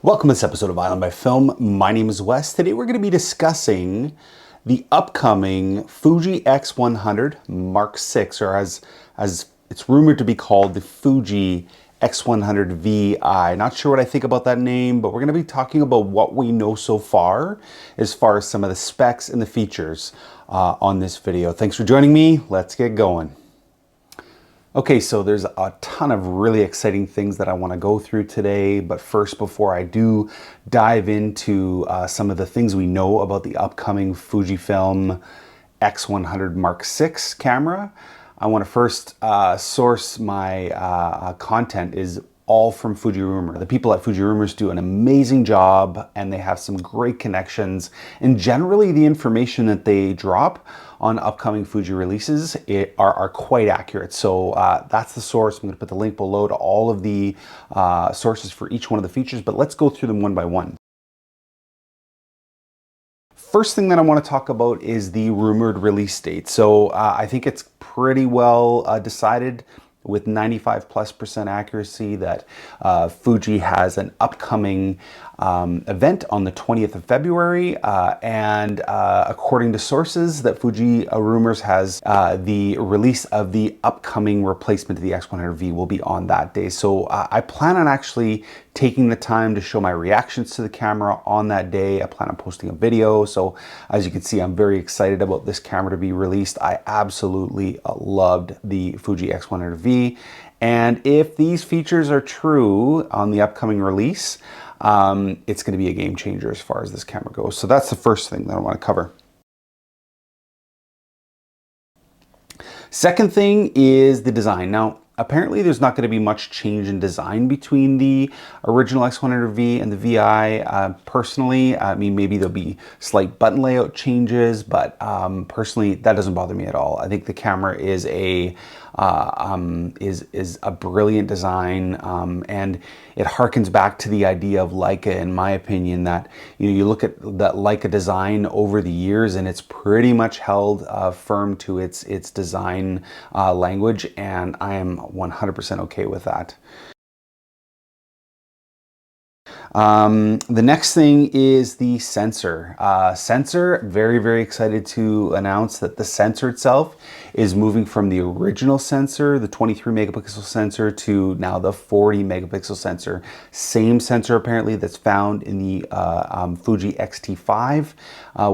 Welcome to this episode of Island by Film. My name is Wes. Today we're going to be discussing the upcoming Fuji X100 Mark VI, or as it's rumored to be called, the Fuji X100VI. Not sure what I think about that name, but we're going to be talking about what we know so far as some of the specs and the features on this video. Thanks for joining me. Let's get going. Okay, so there's a ton of really exciting things that I want to go through today, but first, before I do dive into some of the things we know about the upcoming Fujifilm X100 Mark VI camera, I want to first source my content is all from Fuji Rumors. The people at Fuji Rumors do an amazing job, and they have some great connections, and generally the information that they drop on upcoming Fuji releases are quite accurate. So that's the source. I'm going to put the link below to all of the sources for each one of the features, but let's go through them one by one. First thing that I want to talk about is the rumored release date. So I think it's pretty well decided with 95+% accuracy that Fuji has an upcoming event on the 20th of February, and according to sources, that Fuji Rumors has the release of the upcoming replacement to the X100V will be on that day. So I plan on actually taking the time to show my reactions to the camera on that day. I plan on posting a video. So as you can see, I'm very excited about this camera to be released. I absolutely loved the Fuji X100V. And if these features are true on the upcoming release, it's going to be a game changer as far as this camera goes. So that's the first thing that I want to cover. Second thing is the design. Now, apparently there's not going to be much change in design between the original X100V and the VI. Personally, I mean, maybe there'll be slight button layout changes, but personally, that doesn't bother me at all. I think the camera is a brilliant design, and it harkens back to the idea of Leica, in my opinion, that you look at that Leica design over the years, and it's pretty much held firm to its design language, and I am 100% okay with that. The next thing is the sensor. Very, very excited to announce that the sensor itself is moving from the original sensor, the 23 megapixel sensor, to now the 40 megapixel sensor. Same sensor apparently that's found in the Fuji X-T5,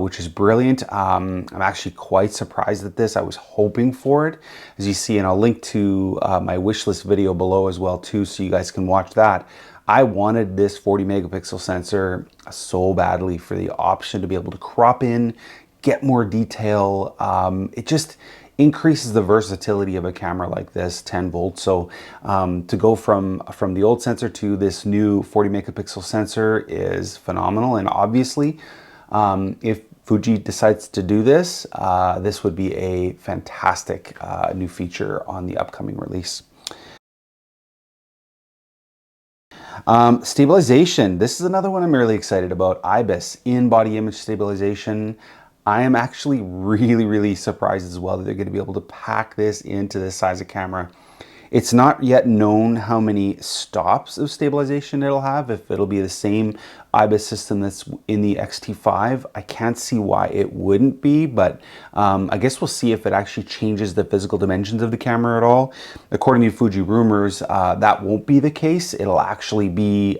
which is brilliant. I'm actually quite surprised at this. I was hoping for it, as you see, and I'll link to my wishlist video below as well too, so you guys can watch that. I wanted this 40 megapixel sensor so badly for the option to be able to crop in, get more detail. It just increases the versatility of a camera like this, 10 volts. So to go from the old sensor to this new 40 megapixel sensor is phenomenal. And obviously, if Fuji decides to do this, this would be a fantastic new feature on the upcoming release. Stabilization. This is another one I'm really excited about. IBIS, In-Body Image Stabilization. I am actually really surprised as well that they're going to be able to pack this into this size of camera. It's not yet known how many stops of stabilization it'll have, if it'll be the same IBIS system that's in the X-T5. I can't see why it wouldn't be, but I guess we'll see if it actually changes the physical dimensions of the camera at all. According to Fuji Rumors, that won't be the case. It'll actually be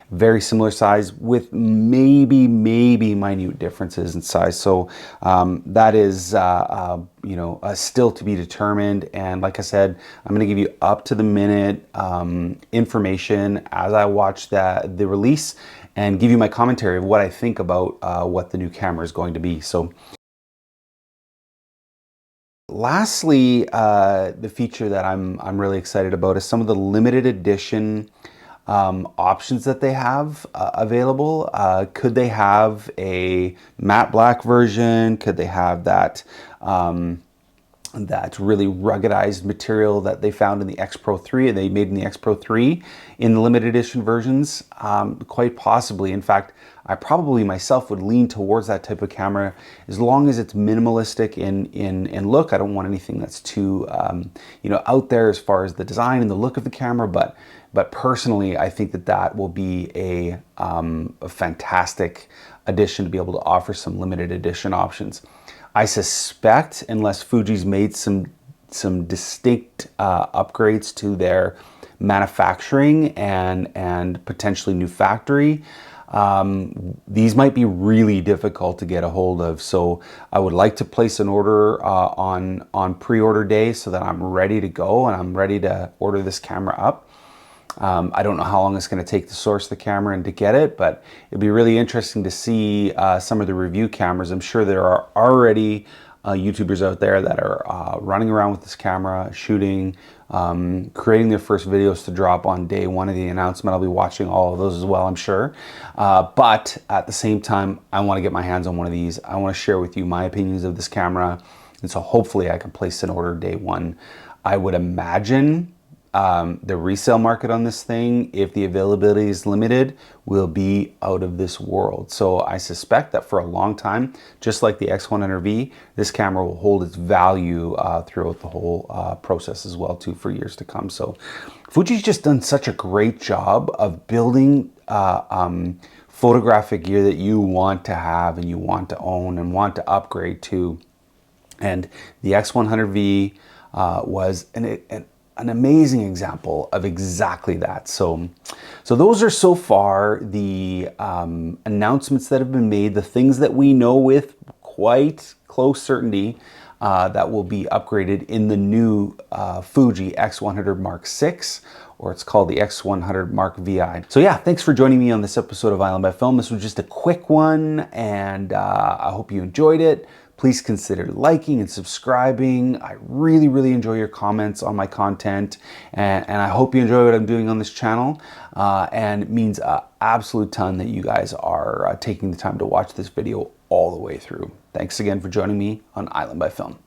very similar size with maybe minute differences in size. So that is still to be determined. And like I said, I'm going to give you up to the minute information as I watch the release, and give you my commentary of what I think about what the new camera is going to be. So lastly, the feature that I'm really excited about is some of the limited edition options that they have available. Could they have a matte black version? Could they have that really ruggedized material that they found in the X Pro 3 and they made in the X Pro 3 in the limited edition versions? Quite possibly. In fact, I probably myself would lean towards that type of camera, as long as it's minimalistic in look. I don't want anything that's too out there as far as the design and the look of the camera, but But personally, I think that that will be a fantastic addition to be able to offer some limited edition options. I suspect, unless Fuji's made some distinct upgrades to their manufacturing and potentially new factory, these might be really difficult to get a hold of. So I would like to place an order on pre-order day so that I'm ready to go and I'm ready to order this camera up. I don't know how long it's going to take to source the camera and to get it, but it'd be really interesting to see some of the review cameras. I'm sure there are already YouTubers out there that are running around with this camera, shooting, creating their first videos to drop on day one of the announcement. I'll be watching all of those as well, I'm sure. But at the same time, I want to get my hands on one of these. I want to share with you my opinions of this camera. And so hopefully I can place an order day one. I would imagine the resale market on this thing, if the availability is limited, will be out of this world. So I suspect that for a long time, just like the X100V, this camera will hold its value throughout the whole process as well too, for years to come. So Fuji's just done such a great job of building photographic gear that you want to have and you want to own and want to upgrade to. And the X100V was an amazing example of exactly that. So those are so far the announcements that have been made, the things that we know with quite close certainty that will be upgraded in the new Fuji X100 Mark VI, or it's called the X100VI. So yeah, thanks for joining me on this episode of Island by Film. This was just a quick one, and I hope you enjoyed it. Please consider liking and subscribing. I really, really enjoy your comments on my content, and I hope you enjoy what I'm doing on this channel. And it means an absolute ton that you guys are taking the time to watch this video all the way through. Thanks again for joining me on Island by Film.